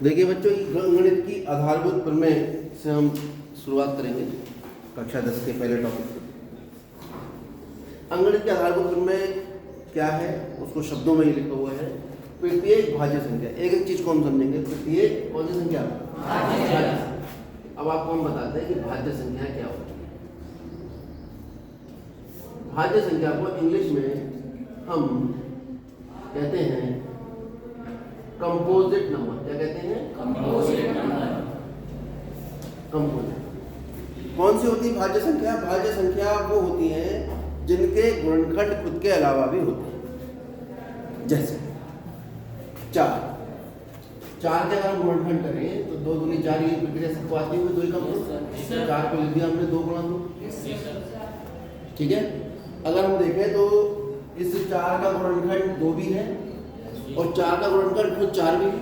देखिए बच्चों, गणित की आधारभूत प्रमेय से हम शुरुआत करेंगे कक्षा 10 के पहले टॉपिक से। अंगणित के आधारभूत प्रमेय क्या है, उसको शब्दों में ही लिखा हुआ है। प्रत्येक भाज्य संख्या, एक एक चीज को हम समझेंगे। प्रत्येक कौन सी संख्या? भाज्य। अब आपको हम बताते हैं कि भाज्य संख्या क्या होती है। भाज्य संख्या को इंग्लिश में हम कहते हैं कंपोजिट नंबर। क्या कहते हैं? Composite number. कंपोजिट कौन सी होती है भाज्य संख्या? भाज्य संख्या वो होती है जिनके गुणनखंड खुद के अलावा भी होते हैं। जैसे 4 के अगर हम गुणनखंड करें तो 2 दूनी 4 की प्रक्रिया सबको आती हुई 2 ही कम 4 को लिख दिया हमने 2 गुणा 2। ठीक है। अगर हम देखें तो इस 4 का गुणनखंड 2 भी है और 4 का गुणनखंड खुद 4 भी है।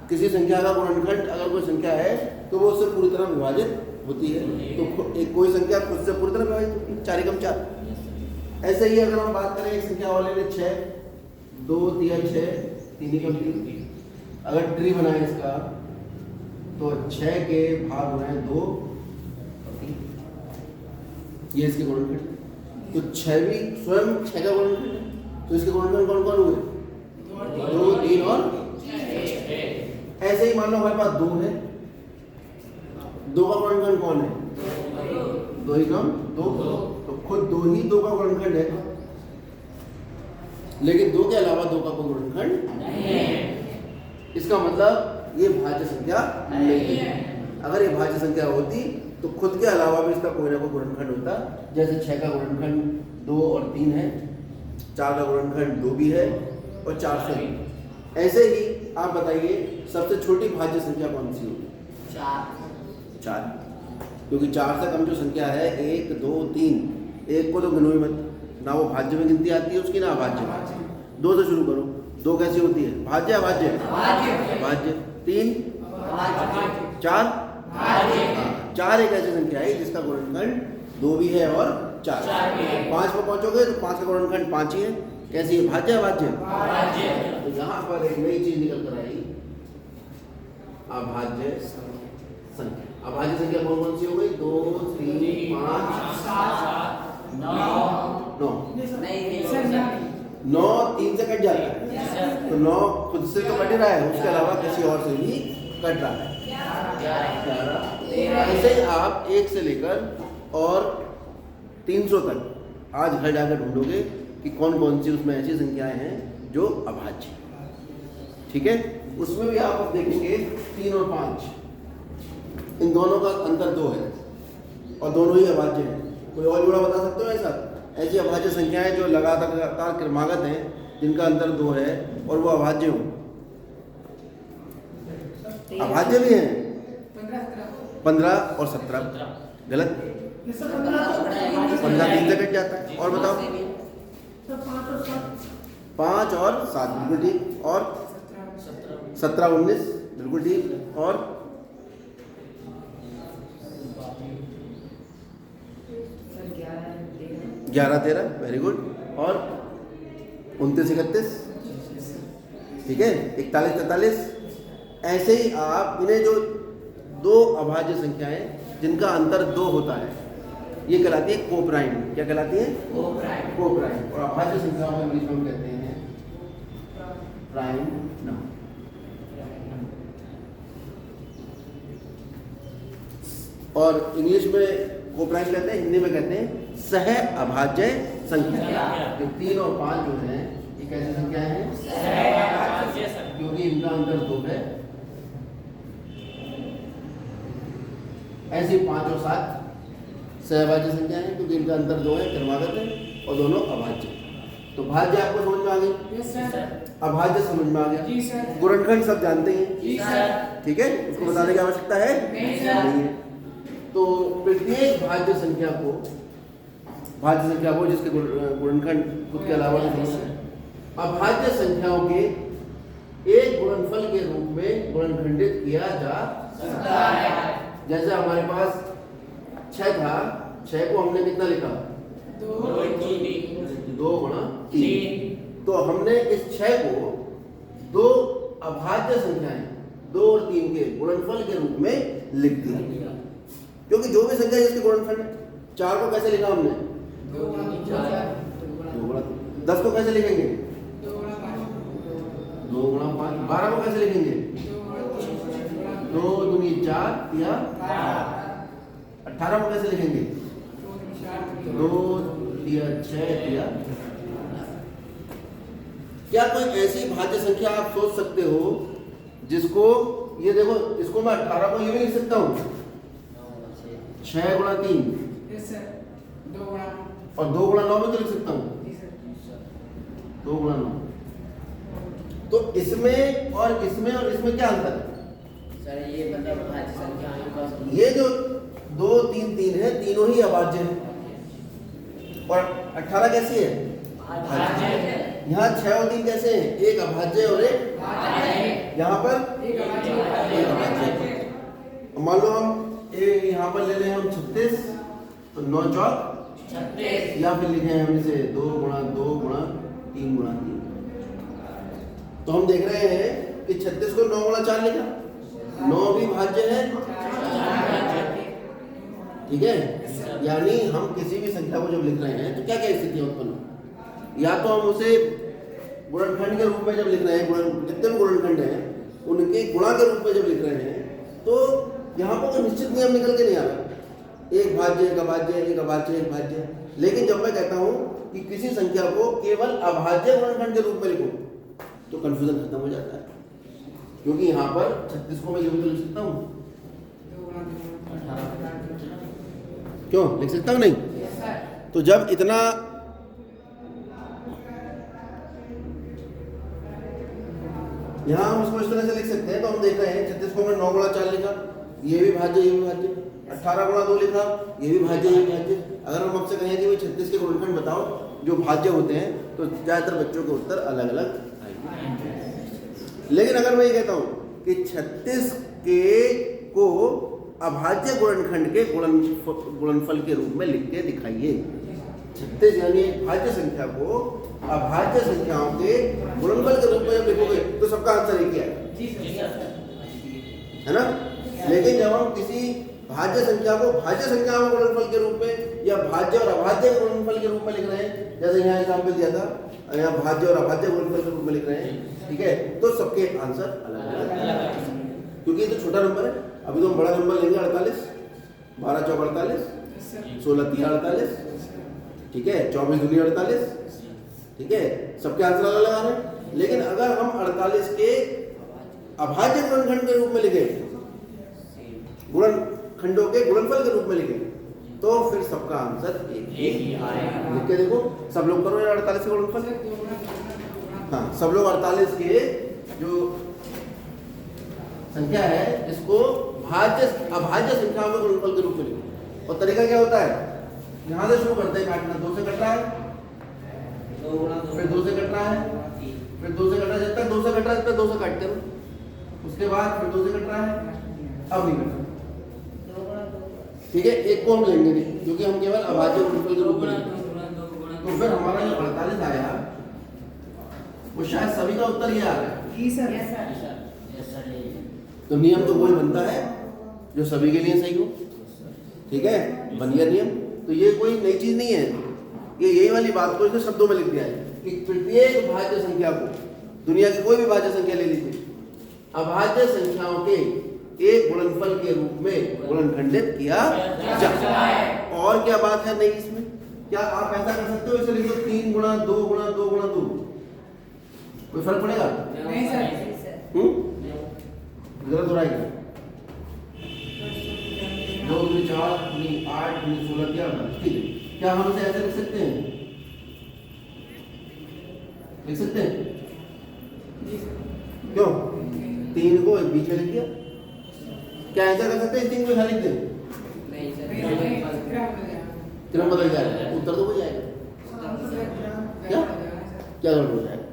किसी संख्या का गुणनखंड अगर कोई संख्या है तो वो उससे पूरी तरह विभाजित होती है। तो एक कोई संख्या खुद से पूरी तरह विभाजित होती है, 4 एकम 4। ऐसे ही अगर हम बात करें एक संख्या वाले ने 6, 2 3 6 3 एकम 3। अगर ट्री बनाए इसका तो 6 के भाग हो रहे हैं 2 और 3, ये इसके गुणनखंड। तो 6 भी स्वयं 6 का गुणनखंड है। तो इसके गुणनखंड कौन कौन हुए? 2 3 और 6। ऐसे ही मान लो हमारे पास 2 है, 2 का गुणनखंड कौन है? 2 ही कम 2। तो खुद 2 ही 2 का गुणनखंड है, लेकिन 2 के अलावा 2 का कोई गुणनखंड नहीं है। इसका मतलब ये भाज्य संख्या नहीं है। अगर ये भाज्य संख्या होती तो खुद के अलावा भी इसका कोई ना कोई गुणनखंड होता। जैसे 6 का गुणनखंड 2 और 3 है, 4 का गुणनखंड 2 भी है और 4 से भी। ऐसे ही आप बताइए सबसे छोटी भाज्य संख्या कौन सी होगी? 4। क्योंकि 4 से कम जो संख्या है 1 2 3, 1 को तो गिनो ही मत, ना वो भाज्य में गिनती आती है उसकी, ना अभाज्य। 2 से शुरू करो। 2 कैसी होती है? भाज्य अभाज्य? भाज्य। 3 4 4 एक ऐसी संख्या है जिसका गुणनखंड 2 भी है और 4। 5 पर पहुंचोगे तो 5 का गुणनखंड 5 ही है। कैसी है? भाज्य अभाज्य? तो यहाँ पर एक नई चीज निकल कर आई, अभाज्य संख्या। अभाज्य संख्या कौन कौन सी हो गई? 2 3 5 9 3 से कट जाता है। तो 9 खुद से तो कट रहा है, उसके अलावा किसी और से भी कट रहा है। 11 ऐसे ही आप 1 से लेकर और 300 तक आज घर जाकर ढूंढोगे कि कौन कौन सी उसमें ऐसी संख्याएं हैं जो अभाज्य। ठीक है। उसमें भी आप देखेंगे 3 और 5, इन दोनों का अंतर 2 है और दोनों ही अभाज्य हैं। कोई और जुड़ा बता सकते हो ऐसा? ऐसी अभाज्य संख्याएं जो लगातार क्रमागत हैं, जिनका अंतर 2 है और वो अभाज्य हो। अभाज्य भी हैं 15 और 17। गलत। 15 3 से कट जाता है। और बताओ? 5 और 7 बिल्कुल ठीक। और 17 19 बिल्कुल ठीक। और 11 13 वेरी गुड। और 29 31 ठीक है। 41 43। ऐसे ही आप इन्हें जो 2 अभाज्य संख्याएं जिनका अंतर 2 होता है, ये कहलाती है कोप्राइम। क्या कहलाती है? कोप्राइम। और अभाज्य संख्याओं में इंग्लिश में हम कहते हैं प्राइम नंबर। और इंग्लिश में कोप्राइम कहते हैं, हिंदी में कहते हैं सह अभाज्य संख्या। 3 और 5 जो है ये कैसी संख्या है? क्योंकि इनका अंतर 2 है। ऐसे 5 और 7 सहभाज्य संख्या है क्योंकि इनका अंतर 2 है, क्रमागत है और दोनों अभाज्य। तो भाज्य आपको समझ में आ गई? अभाज्य समझ में आ गया? गुणनखंड सब जानते हैं? ठीक है। उसको बताने की आवश्यकता है? नहीं है। तो प्रत्येक भाज्य संख्या वो जिसके गुणनखंड खुद के अलावा अभाज्य संख्याओं के एक गुणनफल के रूप में गुणनखंडित किया जा सकता है। जैसे हमारे पास 6 था, 6 को हमने कितना लिखा? 2 गुणा 3। तो हमने इस 6 को 2 अभाज्य संख्याएं 2 और 3 के गुणनफल के रूप में लिख दिया, क्योंकि जो भी संख्या जिसके गुणनफल है। 4 को कैसे लिखा हमने? 2 गुणा 10 को कैसे लिखेंगे? 2 गुणा 5। 12 को कैसे लिखेंगे? 2 दूनी 4 या 18 को कैसे लिखेंगे? 2 या 6 या। क्या कोई ऐसी भाज्य संख्या आप सोच सकते हो जिसको, ये देखो, इसको मैं 18 को ये भी लिख सकता हूँ 6 गुणा 3 और 2 गुणा 9 में तो लिख सकता हूँ 2 गुणा 9। तो इसमें और इसमें क्या अंतर है? सर ये मतलब भाज्य संख्या ये जो 2 3 3 है, तीनों ही अभाज्य है। और 18 कैसी है? यहाँ 6 और 3 कैसे हैं? एक अभाज्य और एक यहाँ पर एक अभाज्य। मान लो हम यहाँ पर ले लें हम 36, तो 9 चौक 36, या फिर लिखे हम इसे 2 गुणा 2 गुणा 3 गुणा 3। तो हम देख रहे हैं कि 36 को 9 गुणा 4 लिखा, 9 भी भाज्य है, ठीक है। यानी हम किसी भी संख्या को जब लिख रहे हैं तो क्या क्या स्थिति उत्पन्न, या तो हम उसे गुणनखंड के रूप में जब लिख रहे हैं, जितने भी गुणनखंड हैं उनके गुणा के रूप में जब लिख रहे हैं, तो यहाँ पर कोई निश्चित नियम निकल के नहीं आ रहा, एक भाज्य एक अभाज्य एक अभाज्य एक भाज्य। लेकिन जब मैं कहता हूँ कि किसी संख्या को केवल अभाज्य गुणनखंड के रूप में लिखो तो कंफ्यूजन खत्म हो जाता है, क्योंकि यहाँ पर 36 को मैं यूं तो लिख सकता हूँ, क्यों लिख सकता हूँ? नहीं। तो जब इतना यहाँ हम इसको इस तरह से लिख सकते हैं, तो हम देख रहे हैं 36 को मैं 9 गुणा 4 लिखा, ये भी भाज्य ये भी भाज्य। 18 गुणा 2 लिखा, ये भी भाज्य ये भी भाज्य। अगर हम आपसे कहें कि भाई 36 के गुणनखंड बताओ जो भाज्य होते हैं, तो ज़्यादातर बच्चों के उत्तर अलग अलग आएंगे। लेकिन अगर मैं ये कहता हूँ कि 36 के को अभाज्य गुणनखंड के गुणनफल के रूप में लिख के दिखाइए। 36 यानी भाज्य संख्या को अभाज्य संख्याओं के गुणनफल के रूप में लिखोगे तो सबका आंसर एक ही आएगा, है ना। लेकिन जब हम किसी भाज्य संख्या को भाज्य संख्याओं के गुणनफल के रूप में या भाज्य और अभाज्य गुणनफल के रूप में लिख रहे हैं, जैसे यहाँ एग्जाम्पल दिया था, यहाँ भाज्य और अभाज्य गुणनफल के रूप में लिख रहे हैं, ठीक है, तो सबके आंसर अलग अलग, क्योंकि ये तो छोटा नंबर है। अभी तो हम बड़ा नंबर लेंगे 48, 12 चौक 48, 16 3 48, ठीक है, 24 दूनी 48, ठीक है, सबके आंसर अलग अलग आ रहे हैं। लेकिन अगर हम 48 के अभाज्य गुणनखंड के रूप में लिखे, गुणनखंडों के गुणनफल के रूप में लिखे, तो फिर सबका आंसर एक ही आएगा। लिख के देखो, सब लोग करो 48 के गुणनफल। हाँ, सब लोग 48 के जो संख्या है इसको अभाज्य संख्याओं के गुणनफल के रूप में लिखो। और तरीका क्या होता है, यहाँ से शुरू करते हैं काटना, 2 से कट रहा है, फिर 2 से कट रहा है, फिर 2 से कट रहा है, जब तक 2 से कट रहा है तब तक 2 से काटते रहो, उसके बाद फिर 2 से कट रहा है, अब नहीं कट रहा, ठीक है। एक को हम लेंगे नहीं, क्योंकि हम केवल अभाज्य गुणनफल के रूप में, तो फिर हमारा जो 48 आया वो शायद सभी का उत्तर ये आ रहा है। तो नियम तो वही बनता है जो सभी के लिए सही हो, ठीक है, बन गया नियम। तो ये कोई नई चीज नहीं है, ये यही वाली बात को इसने शब्दों में लिख दिया है कि प्रत्येक भाज्य संख्या को, दुनिया की कोई भी भाज्य संख्या ले लीजिए, अभाज्य संख्याओं के एक गुणनफल के रूप में गुणनखंडित किया जाए। और क्या बात है नहीं इसमें? क्या आप ऐसा कर सकते हो, इसे लिख दो 3 गुणा 2 गुणा 2 गुणा 2, कोई फर्क पड़ेगा? नहीं सर। जरूरत हो रहा है 2 2 4 3 8 3 16 क्या होगा, ठीक है। क्या हम इसे ऐसे लिख सकते हैं? लिख सकते हैं, क्यों? 3 को बीच में लिख दिया, क्या ऐसा कर सकते हैं? 3 को यहां लिख दें, नहीं सर, क्रम बदल जाएगा, उत्तर तो वही आएगा। क्या क्या गड़बड़ हो जाएगा?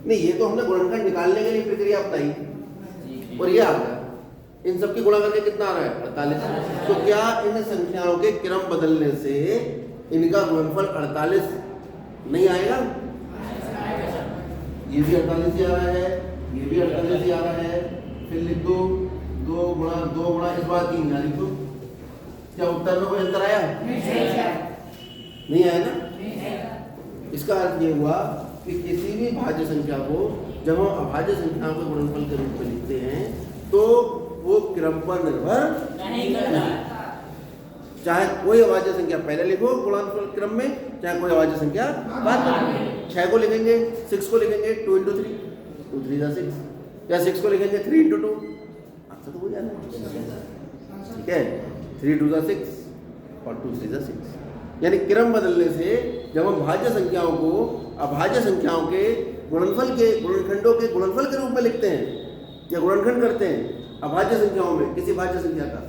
नहीं, ये तो हमने गुणनखंड निकालने के लिए प्रक्रिया अपनाई और ये आ गया। इन सब की गुणा करके कितना आ रहा है? 48। तो क्या इन संख्याओं के क्रम बदलने से इनका गुणनफल 48 नहीं आएगा? ये भी 48 ही आ रहा है, ये भी 48 ही आ रहा है। फिर लिख दो 2 गुणा इस बार 3 यहाँ लिख दो। क्या उत्तर में कोई अंतर आया? नहीं आया ना। इसका अर्थ ये हुआ कि किसी भी भाज्य संख्या को जब हम अभाज्य संख्याओं के गुणनफल के रूप में लिखते हैं तो वो क्रम पर निर्भर नहीं करता। चाहे कोई अभाज्य संख्या पहले लिखो गुणनफल क्रम में, चाहे कोई अभाज्य संख्या बाद में। 6 को लिखेंगे, 6 को लिखेंगे 2 × 3, 2 3 = 6, या 6 को लिखेंगे 3 × 2, आंसर तो वही आना है। ठीक है, 3 × 2 = 6 और 2 3 = 6। यानी क्रम बदलने से जब हम भाज्य संख्याओं को अभाज्य संख्याओं के गुणनफल के गुणनखंडों के गुणनफल के रूप में लिखते हैं या गुणनखंड करते हैं अभाज्य संख्याओं में किसी भाज्य संख्या का,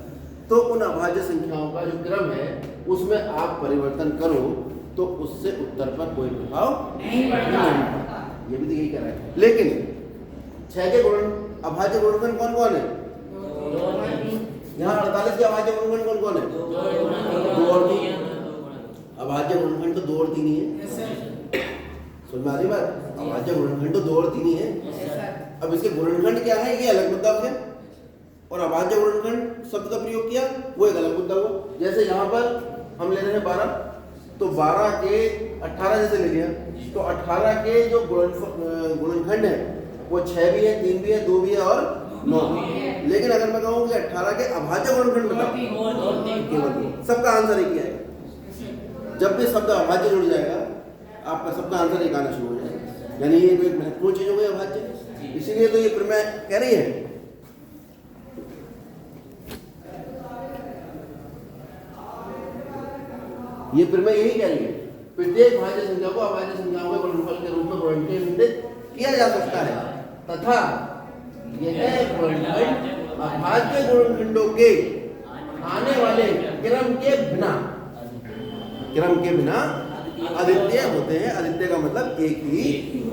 तो उन अभाज्य संख्याओं का जो क्रम है उसमें आप परिवर्तन करो तो उससे उत्तर पर कोई प्रभाव नहीं पड़ता। ये भी तो यही कह रहा है। लेकिन 6 के अभाज्य गुणनखंड कौन कौन है? यहाँ 48 के अभाज्य गुणनखंड कौन कौन है? 2 और 3। अभाज्य गुणनखंड तो 2 और 3 ही है। समझ में आ रही बात? अभाज्य गुणनखंड तो 2 और 3 ही है। अब इसके गुणनखंड क्या है ये अलग मुद्दा है, और अभाज्य गुणनखंड शब्द का प्रयोग किया वो एक अलग मुद्दा हुआ। जैसे यहाँ पर हम ले रहे हैं 12, तो 12 के 18 जैसे ले लिया, तो 18 के जो गुणनखंड है वो 6 भी है, 3 भी है, 2 भी है और 9 भी है। लेकिन अगर मैं कहूँ कि 18 के अभाज्य गुणनखंड बताओ, केवल सबका आंसर एक ही आएगा। जब भी शब्द अभाज्य जुड़ जाएगा आपका सबका आंसर एक आना शुरू हो जाएगा। यानी ये कोई महत्वपूर्ण चीज हो गई अभाज्य, इसीलिए तो ये प्रमेय कह रही है। ये प्रमेय यही कह रही है, प्रत्येक भाज्य संख्या को अभाज्य संख्याओं के गुणनफल के रूप में गुणनखंडित किया जा सकता है तथा यह गुणनखंड अभाज्य गुणनखंडों के आने वाले क्रम के बिना अद्वितीय होते हैं। अद्वितीय का मतलब एक ही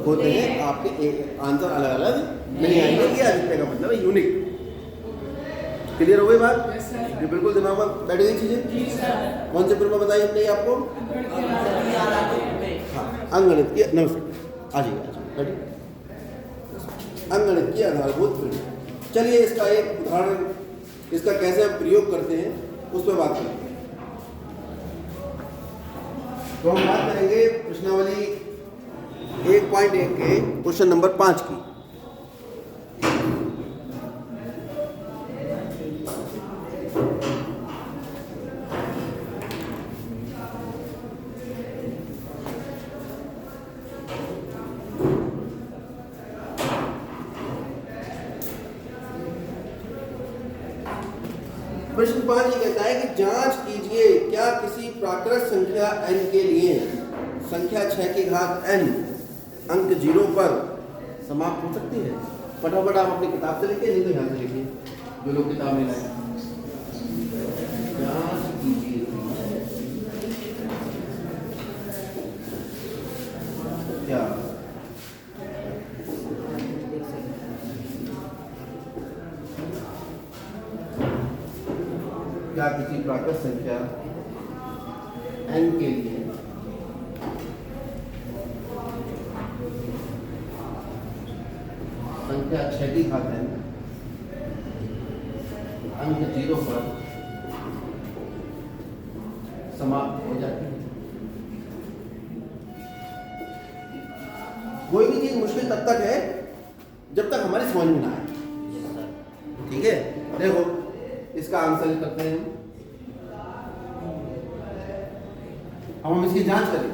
होते हैं, आपके एक आंसर अलग अलग नहीं आएंगे। ये अद्वितीय का मतलब है यूनिक। क्लियर हो गई बात? ये बिल्कुल दिमाग में बैठ गई चीजें। कौन से प्रमेय बताई हमने आपको? हाँ, अंगणित की नमस्कार आ जाइए अंगणित की आधारभूत प्रमेय। चलिए इसका एक उदाहरण, इसका कैसे हम प्रयोग करते हैं उस पर बात करेंगे। तो हम बात करेंगे प्रश्नावली 1.1 के क्वेश्चन नंबर 5 की। प्रश्न 5 ये कहता है कि जांच कीजिए क्या किसी प्राकृत संख्या n के लिए संख्या 6 की घात n अंक 0 पर समाप्त हो सकती है। फटाफट आप अपनी किताब से लिखिए, नहीं तो यहाँ से लिखिए जो लोग किताब में लाए। जांच कीजिए क्या किसी प्राकृत संख्या n के लिए संख्या 6 की घात n अंक 0 पर समाप्त हो जाती है। कोई भी चीज मुश्किल तब तक है जब तक हमारी समझ में ना आए। ठीक है, देखो इसका आंसर करते हैं हम इसकी जांच करें।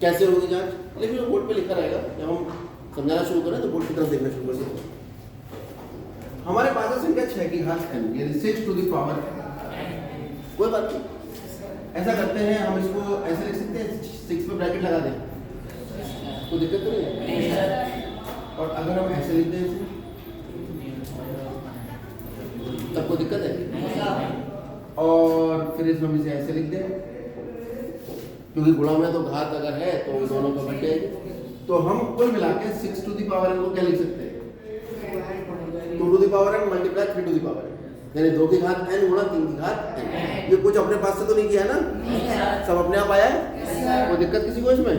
कैसे होगी जांच? लेकिन बोर्ड पे लिखा रहेगा, जब हम समझाना शुरू करें तो बोर्ड की तरफ देखना शुरू कर दें। हमारे पास है संख्या 6 की घात n, यानी 6 टू द पावर n। कोई बात नहीं, ऐसा करते हैं हम इसको ऐसे लिख सकते हैं, 6 पे ब्रैकेट लगा दें, कोई दिक्कत तो नहीं है। और अगर हम ऐसे लिख दें तब कोई दिक्कत है? और फिर इसमें हम इसे ऐसे लिख दें, क्योंकि गुणा में तो घात अगर है तो दोनों का बट जाएगी। तो हम कुल मिला के 6 टू द पावर n को क्या लिख सकते हैं? 2 to the power n multiply 3 to the power n, यानी 2 की घात n गुणा 3 की घात n। ये कुछ अपने पास से तो नहीं किया है ना, सब अपने आप आया है। कोई दिक्कत किसी को इसमें?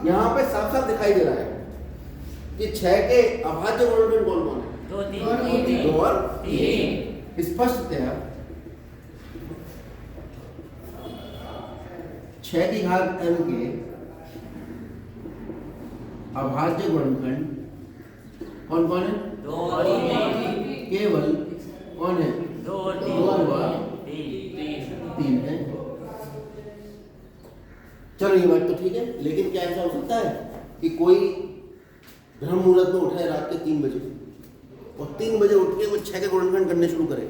यहाँ पे साफ साफ दिखाई दे रहा है कि 6 के अभाज्य गुणनखंड कौन कौन है? 2 और 3। स्पष्टतया 6 की घात n के अभाज्य गुणनखंड कौन कौन है? 2 और 3। केवल कौन है? 2 और 2 और 3 है। चलो ये बात तो ठीक है, लेकिन क्या ऐसा हो सकता है कि कोई ब्रह्म मुहूर्त में उठे रात के 3 बजे और 3 बजे उठ के वो 6 के गुणनखंड करने शुरू करे,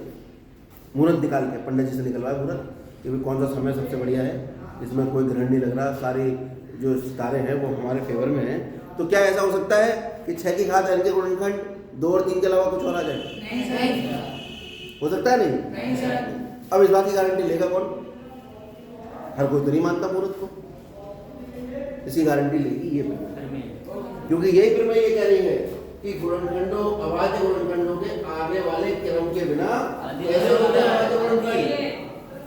मुहूर्त निकाल के पंडित जी से निकलवाए मुहूर्त कि भाई कौन सा समय सबसे बढ़िया है, इसमें कोई ग्रहण नहीं लग रहा, सारे जो सितारे हैं वो हमारे फेवर में हैं, तो क्या ऐसा हो सकता है कि 6 की घात n के गुणनखंड 2 और 3 के अलावा कुछ और आ जाए? हो सकता है नहीं? अब इस बात की गारंटी लेगा कौन? हर कोई तो नहीं मानता मुहूर्त को, इसकी गारंटी लेगी ये प्रमेय, क्योंकि यही प्रमेय ये कह रही है कि गुणनखंडों अभाज्य गुणनखंडों के आने वाले क्रम के बिना कैसे होते हैं अभाज्य गुणनखंड?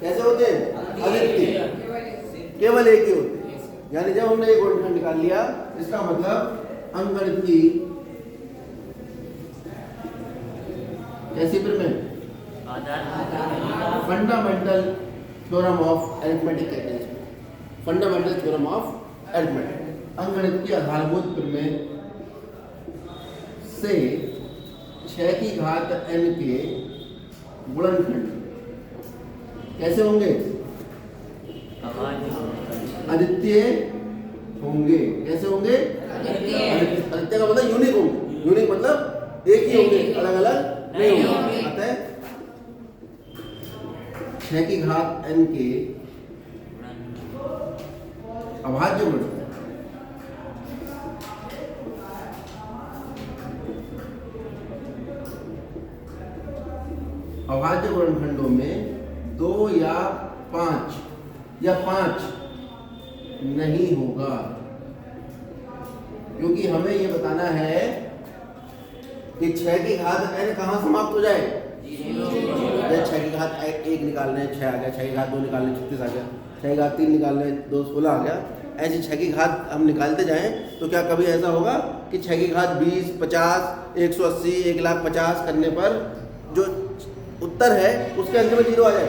कैसे होते हैं? अद्वितीय, केवल एक ही होते हैं। यानी जब हमने ये गुणनखंड निकाल लिया, इसका मतलब अंकगणित की कैसी प्रमेय? फंडामेंटल थ्योरम ऑफ अरिथमेटिक कहते हैं इसको, फंडामेंटल थ्योरम ऑफ अरिथमेटिक, अंकगणित की आधारभूत प्रमेय से 6 की घात n के गुणनखंड कैसे होंगे? अद्वितीय होंगे। कैसे होंगे? अद्वितीय का मतलब यूनिक होंगे, यूनिक मतलब एक ही होंगे, अलग अलग नहीं होंगे। अतः 6 की घात n के अभाज्य गुणनखंड अभाज्य गुणनखंडों में 2 या 5 नहीं होगा, क्योंकि हमें ये बताना है कि 6 की घात n कहाँ समाप्त हो जाए? 6 की घात 1 निकालने 6 आ गया, 6 की घात 2 निकालने 36 आ गया, 6 की घात 3 निकालने 2 16 आ गया। ऐसे 6 की घात हम निकालते जाएं तो क्या कभी ऐसा होगा कि 6 की घात 20, 50, 180, 1,50,000 करने पर जो उत्तर है उसके अंत में 0 आ जाए?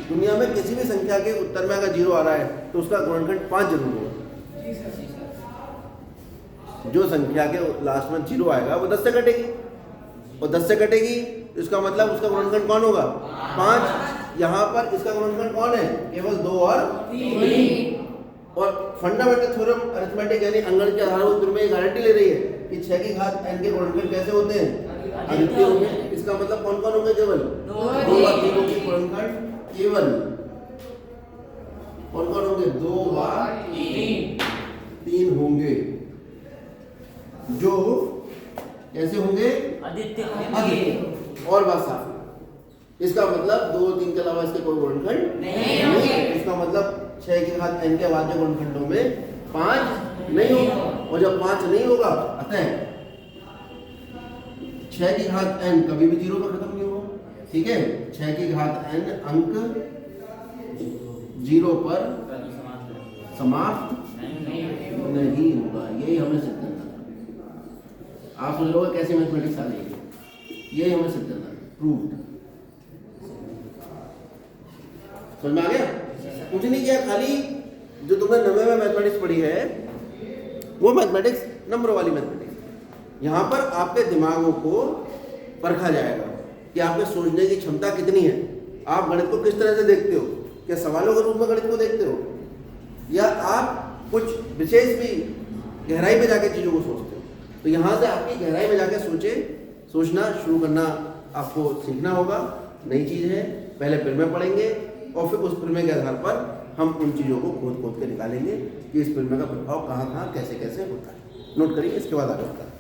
दुनिया में किसी भी संख्या के उत्तर में अगर 0 आ रहा है तो उसका गुणनखंड 5 जरूर होगा। जो संख्या के लास्ट में 0 आएगा वो 10 से कटेगी, और 10 से कटेगी इसका मतलब उसका गुणनखंड कौन होगा? 5। यहाँ पर इसका गुणनखंड कौन है? केवल 2 और 3। और फंडामेंटल थ्योरम अरिथमेटिक यानी अंकगणित के आधारभूत प्रमेय गारंटी ले रही है कि 6 की घात n के गुणनखंड कैसे होते हैं? अद्वितीय होंगे। इसका मतलब कौन कौन होंगे? केवल 2 और 3 के गुणनखंड केवल कौन कौन होंगे? 2 और 3 होंगे, जो कैसे होंगे? अद्वितीय। और बात साफ, इसका मतलब 2 और 3 के अलावा इसके कोई गुणनखंड नहीं होंगे। इसका मतलब 6 की घात n के अभाज्य गुणनखंडों में 5 नहीं होगा, और जब 5 नहीं होगा अतः 6 की घात n कभी भी 0 पर खत्म नहीं होगा। ठीक है, 6 की घात n अंक 0 पर समाप्त नहीं होगा। यही हमें सिद्ध करना था। आप सुन लोगे कैसे मैथमेटिक्स आ रही है, यही हमें सिद्ध करना था, प्रूव्ड। समझ में आ गया? कुछ नहीं किया, खाली जो तुमने 90 में मैथमेटिक्स पढ़ी है वो मैथमेटिक्स नंबरों वाली मैथमेटिक्स। यहाँ पर आपके दिमागों को परखा जाएगा कि आपके सोचने की क्षमता कितनी है, आप गणित को किस तरह से देखते हो, क्या सवालों के रूप में गणित को देखते हो या आप कुछ विशेष भी गहराई में जाके चीज़ों को सोचते हो। तो यहाँ से आपकी गहराई में जाके सोचना शुरू करना आपको सीखना होगा। नई चीज़ है, पहले प्रमेय पढ़ेंगे और फिर उस प्रमेय के आधार पर हम उन चीज़ों को खोद के निकालेंगे कि इस प्रमेय का प्रभाव कहाँ कैसे कैसे होता है। नोट करिए, इसके बाद आगे होता है।